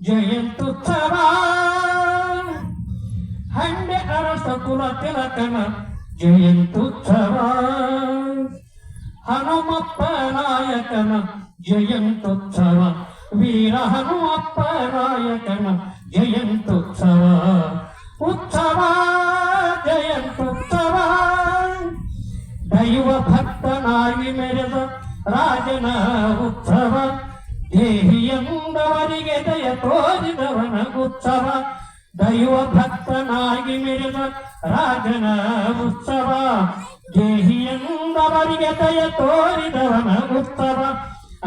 ಜಯಂತ್ಯುತ್ಸವ ಹಂಡೆ ಅರಸ ಕುಲ ತಿಲಕನ ಜಯಂತ್ಯುತ್ಸವ ಹನುಮಪ್ಪ ನಾಯಕನ ಜಯಂತ್ಯುತ್ಸವ ವೀರ ಹನುಮಪ್ಪ ನಾಯಕನ ಜಯಂತ್ಯುತ್ಸವ ಉತ್ಸವ ಜಯಂತ್ಯುತ್ಸವ ದೈವ ಭಕ್ತನಾಗಿ ಮೆರೆದ ರಾಜನ ಉತ್ಸವ ದೇಹಿಯಂದವರಿಗೆ ದಯ ತೋರಿದವನ ಉತ್ಸವ ದೈವ ಭಕ್ತನಾಗಿ ಮೆರೆದ ರಾಜನ ಉತ್ಸವ ದೇಹಿಯಂದವರಿಗೆ ದಯ ತೋರಿದವನ ಉತ್ಸವ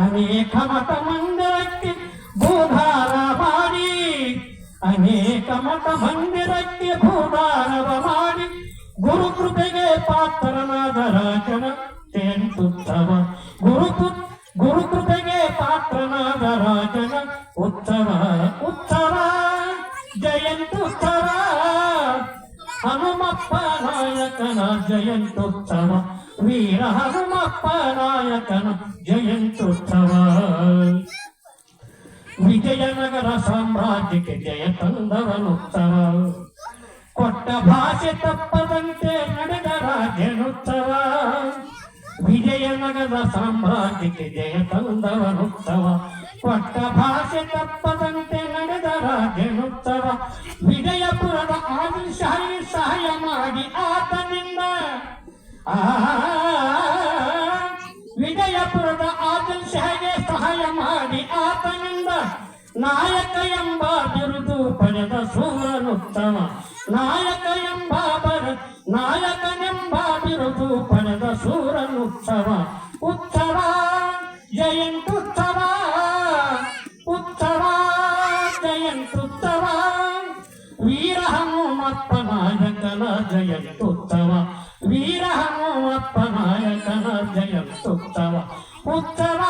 ಅನೇಕ ಮಠ ಮಂದಿರಕ್ಕೆ ಭೂಧಾರ ಮಾಡಿ ಅನೇಕ ಮಠ ಮಂದಿರಕ್ಕೆ ಭೂಧಾರವ ಮಾಡಿ ಗುರುಕೃಪೆಗೆ ಪಾತ್ರನಾದ ರಾಜನ ಜಯಂತ್ಯುತ್ಸವ ಗುರುಕೃಪೆಗೆ ಪಾತ್ರನಾದ ರಾಜನ ಉತ್ಸವ ಉತ್ಸವ ಜಯಂತ್ಯುತ್ಸವ ಹನುಮಪ್ಪ ನಾಯಕನ ಜಯಂತ್ಯುತ್ಸವ ವೀರ ಹನುಮಪ್ಪ ನಾಯಕನ ಜಯಂತ್ಯುತ್ಸವ ವಿಜಯನಗರ ಸಾಮ್ರಾಜ್ಯಕ್ಕೆ ಜಯ ತಂದವನುತ್ಸವ ಕೊಟ್ಟ ಭಾಷೆ ತಪ್ಪದಂತೆ ನಡೆದ ರಾಜನುತ್ಸವ ವಿಜಯನಗರ ಸಾಮ್ರಾಜ್ಯಕ್ಕೆ ಜಯ ತಂದವನುತ್ಸವ ಕೊಟ್ಟ ಭಾಷೆ ತಪ್ಪದಂತೆ ನಡೆದ ರಾಜನುತ್ಸವ ವಿಜಯಪುರದ ಆದಿಶಾಹಿ ಸಹಾಯ ಮಾಡಿ ಆತನಿಂದ ವಿಜಯಪುರದ ಆದಿಶಾಹಿಗೆ ಸಹಾಯ ಮಾಡಿ ಆತನಿಂದ ನಾಯಕ ಎಂಬ ಬಿರುದು ಪಡೆದ ಸೂರನುತ್ತಮ ನಾಯಕನೆಂಬ ಬಿರುದು ಪಡೆದ ಸೂರನುತ್ಸವ ಉತ್ಸವ ಜಯಂತ್ಯುತ್ಸವ ಉತ್ಸವ ಜಯಂತ್ಯುತ್ಸವ ವೀರ ಹನುಮಪ್ಪ ನಾಯಕನ ಜಯಂತ್ಯುತ್ಸವ ವೀರ ಹನುಮಪ್ಪ ನಾಯಕನ ಜಯಂತ್ಯುತ್ಸವ ಉತ್ಸವ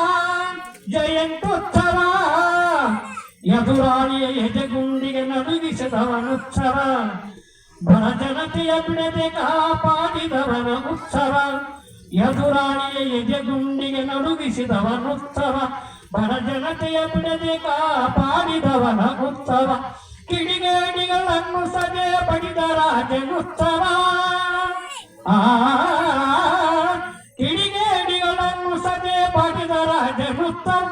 ಜಯಂತ್ಯುತ್ಸವ ಎದುರಾಳಿಯ ಎದೆಗುಂಡಿಗೆ ನಡುಗಿಸಿದವನುತ್ಸವ ಬಡ ಜನತೆಯ ಬಿಡದೆ ಕಾಪಾಡಿದವನ ಉತ್ಸವ ಎದುರಾಳಿಯ ಎದೆಗುಂಡಿಗೆ ನಡುಗಿಸಿದವನುತ್ಸವ ಬಡ ಜನತೆಯ ಬಿಡದೆ ಕಾಪಾಡಿದವನ ಉತ್ಸವ ಕಿಡಿಗೇಡಿಗಳನ್ನು ಸದೆ ಪಡಿದ ರಾಜನುತ್ಸವ ಕಿಡಿಗೇಡಿಗಳನ್ನು ಸದೆ ಪಡಿದ ರಾಜನುತ್ಸವ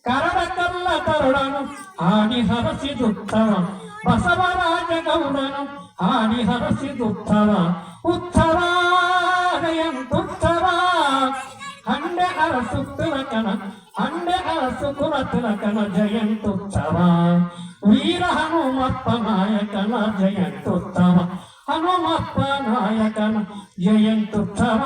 ಕರಡ ಕಲ್ಲ ತರುಳನು ಹಾಡಿ ಹರಸಿದುತ್ತವ ಬಸವರಾಜ ಗೌಡನು ಹಾಡಿ ಹರಸಿದುತ್ತವ ಉತ್ಸವ ಜಯಂತ್ಯುತ್ಸವ ಹಂಡೆ ಅರಸು ಕುಲ ತಿಲಕನ ಜಯಂತ್ಯುತ್ಸವ ವೀರ ಹನುಮಪ್ಪ ನಾಯಕನ ಜಯಂತ್ಯುತ್ಸವ ಹನುಮಪ್ಪ ನಾಯಕನ ಜಯಂತ್ಯುತ್ಸವ